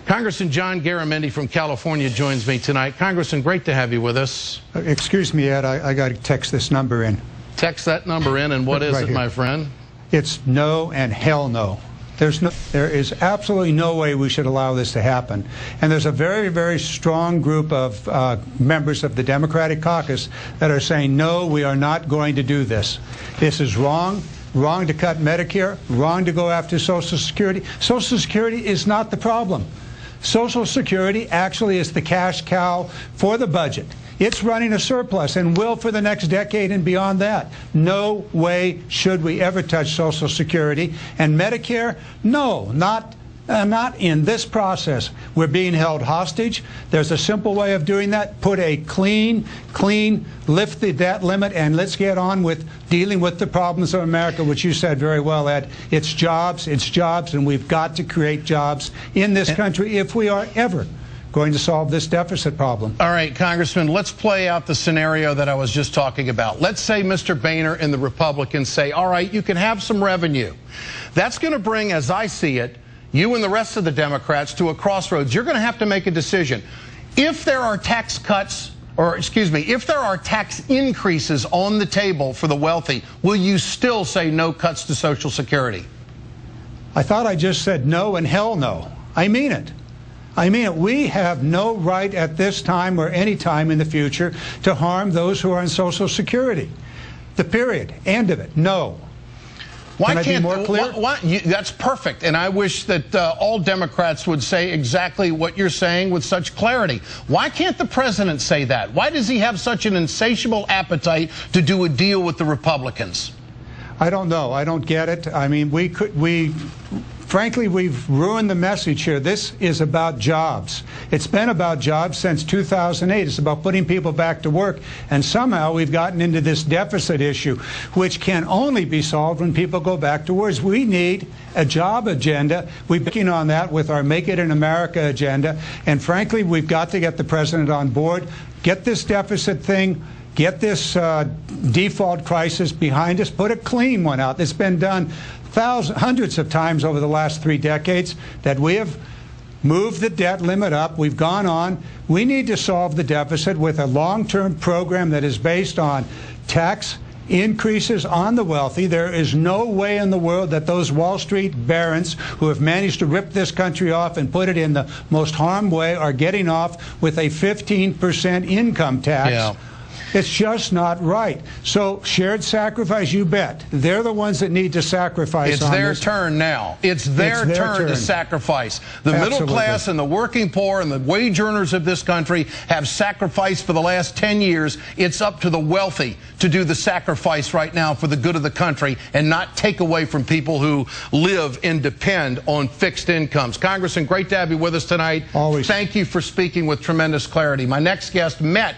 Congressman John Garamendi from California joins me tonight. Congressman, great to have you with us. Excuse me, Ed, I got to text this number in. Text that number in, and what is it, my friend? It's no and hell no. There is absolutely no way we should allow this to happen. And there's a very, very strong group of members of the Democratic caucus that are saying, no, we are not going to do this. This is wrong. Wrong to cut Medicare. Wrong to go after Social Security. Social Security is not the problem. Social Security actually is the cash cow for the budget. It's running a surplus and will for the next decade and beyond that. No way should we ever touch Social Security. And Medicare, no, not in this process. We're being held hostage. There's a simple way of doing that. Put a clean, lift the debt limit, and let's get on with dealing with the problems of America, which you said very well, Ed. It's jobs, and we've got to create jobs in this country if we are ever going to solve this deficit problem. All right, Congressman, let's play out the scenario that I was just talking about. Let's say Mr. Boehner and the Republicans say, all right, you can have some revenue. That's going to bring, as I see it, you and the rest of the Democrats to a crossroads. You're going to have to make a decision. If there are tax cuts, or excuse me, if there are tax increases on the table for the wealthy, will you still say no cuts to Social Security? I thought I just said no and hell no. I mean it. I mean it. We have no right at this time or any time in the future to harm those who are on Social Security. The period. End of it. No. Why Can I can't, be more clear? That's perfect, and I wish that all Democrats would say exactly what you're saying with such clarity. Why can't the president say that? Why does he have such an insatiable appetite to do a deal with the Republicans? I don't know. I don't get it. I mean, frankly, we've ruined the message here. This is about jobs. It's been about jobs since 2008. It's about putting people back to work. And somehow we've gotten into this deficit issue, which can only be solved when people go back to work. We need a job agenda. We've been working on that with our Make It in America agenda. And frankly, we've got to get the president on board, get this deficit thing, get this default crisis behind us, put a clean one out. It's been done hundreds of times over the last 3 decades that we have moved the debt limit up. We've gone on. We need to solve the deficit with a long-term program that is based on tax increases on the wealthy. There is no way in the world that those Wall Street barons who have managed to rip this country off and put it in the most harmed way are getting off with a 15% income tax. Yeah. It's just not right. So shared sacrifice, you bet. They're the ones that need to sacrifice. It's their turn now. It's their turn to sacrifice. The middle class and the working poor and the wage earners of this country have sacrificed for the last 10 years. It's up to the wealthy to do the sacrifice right now for the good of the country and not take away from people who live and depend on fixed incomes. Congressman, great to have you with us tonight. Always. Thank you for speaking with tremendous clarity. My next guest met